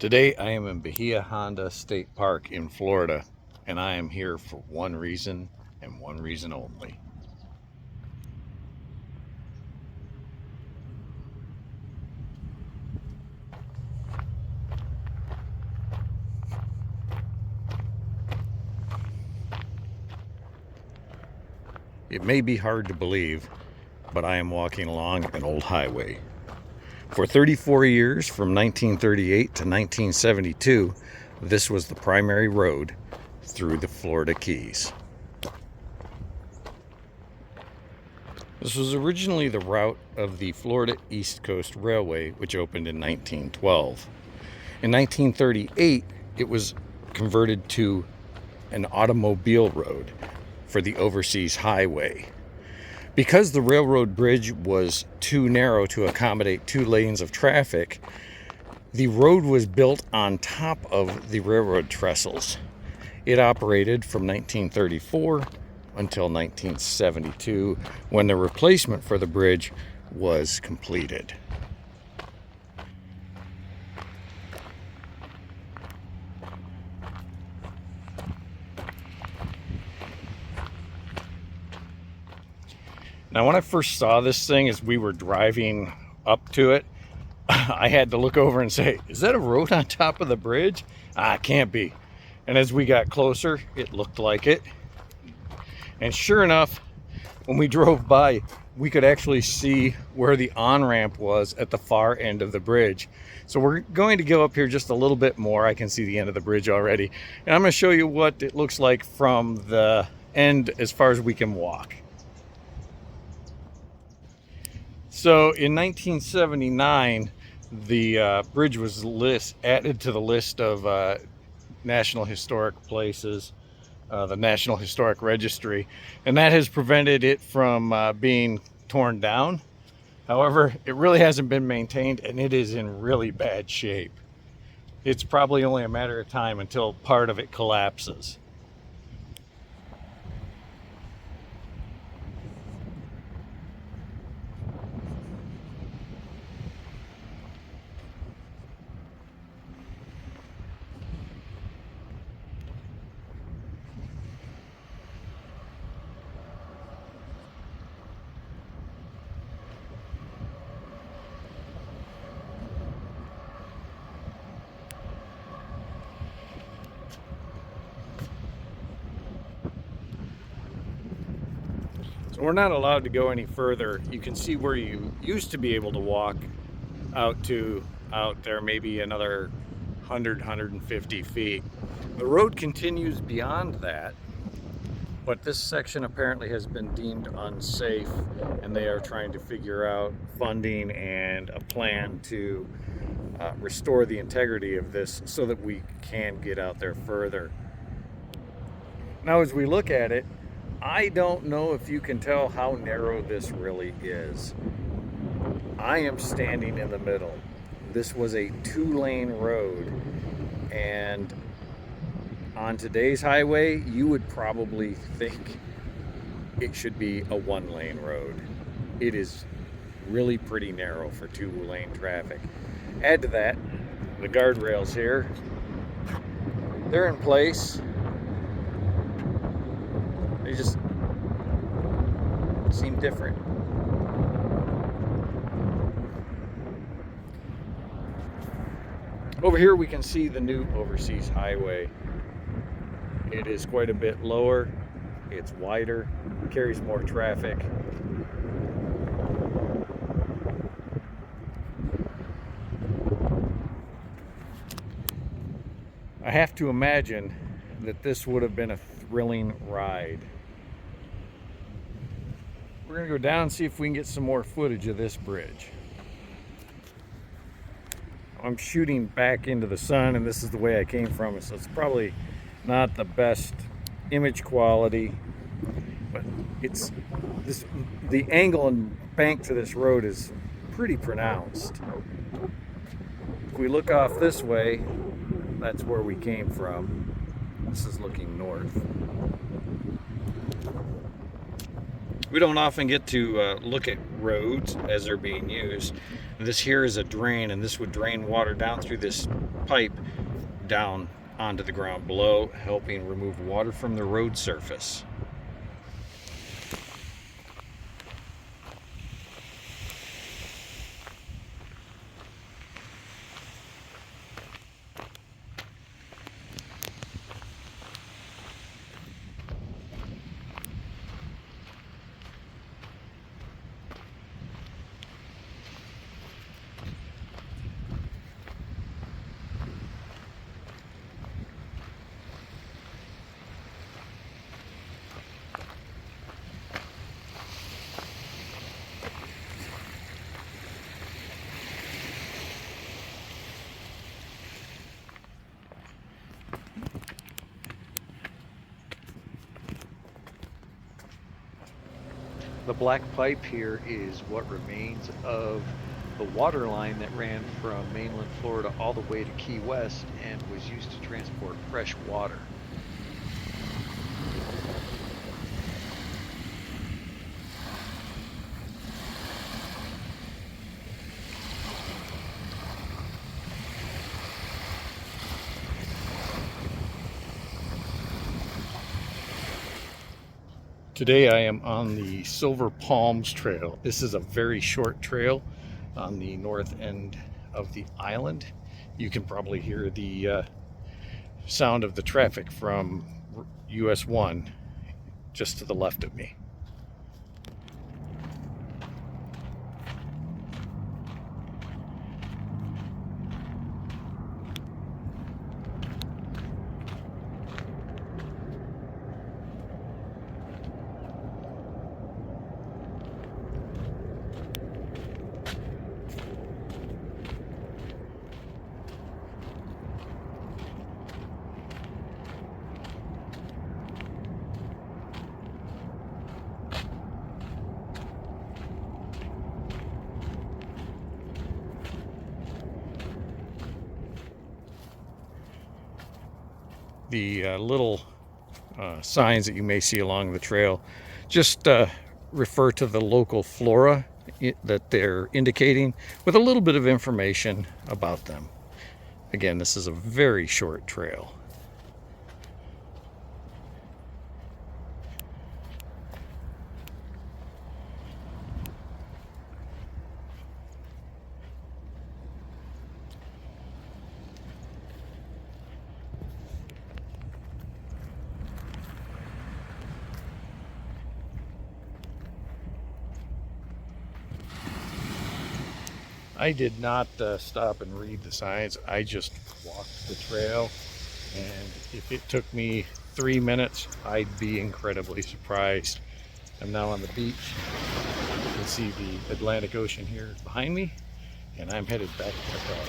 Today I am in Bahia Honda State Park in Florida, and I am here for one reason and one reason only. It may be hard to believe, but I am walking along an old highway. For 34 years, from 1938 to 1972, this was the primary road through the Florida Keys. This was originally the route of the Florida East Coast Railway, which opened in 1912. In 1938, it was converted to an automobile road for the overseas highway. Because the railroad bridge was too narrow to accommodate 2 lanes of traffic, the road was built on top of the railroad trestles. It operated from 1934 until 1972, when the replacement for the bridge was completed. Now, when I first saw this thing as we were driving up to it, I had to look over and say, is that a road on top of the bridge? It can't be. And as we got closer, it looked like it. And sure enough, when we drove by, we could actually see where the on-ramp was at the far end of the bridge. So we're going to go up here just a little bit more. I can see the end of the bridge already. And I'm going to show you what it looks like from the end as far as we can walk. So in 1979, the bridge was added to the list of National Historic Places, the National Historic Registry, and that has prevented it from being torn down. However, it really hasn't been maintained, and it is in really bad shape. It's probably only a matter of time until part of it collapses. So we're not allowed to go any further. You can see where you used to be able to walk out there, maybe another 150 feet. The road continues beyond that, but this section apparently has been deemed unsafe, and they are trying to figure out funding and a plan to restore the integrity of this so that we can get out there further. Now, as we look at it, I don't know if you can tell how narrow this really is. I am standing in the middle. This was a 2-lane road, and on today's highway, you would probably think it should be a 1-lane road. It is really pretty narrow for 2-lane traffic. Add to that, the guardrails here, they're in place. They just seem different. Over here we can see the new overseas highway. It is quite a bit lower, it's wider, carries more traffic. I have to imagine that this would have been a thrilling ride. We're gonna go down and see if we can get some more footage of this bridge. I'm shooting back into the sun, and this is the way I came from it, so it's probably not the best image quality, but the angle and bank to this road is pretty pronounced. If we look off this way, that's where we came from. This is looking north. We don't often get to look at roads as they're being used. This here is a drain, and this would drain water down through this pipe down onto the ground below, helping remove water from the road surface. The black pipe here is what remains of the water line that ran from mainland Florida all the way to Key West and was used to transport fresh water. Today I am on the Silver Palms Trail. This is a very short trail on the north end of the island. You can probably hear the sound of the traffic from US 1 just to the left of me. The little signs that you may see along the trail just refer to the local flora that they're indicating with a little bit of information about them. Again, this is a very short trail. I did not stop and read the signs. I just walked the trail, and if it took me 3 minutes, I'd be incredibly surprised. I'm now on the beach. You can see the Atlantic Ocean here behind me, and I'm headed back to the car.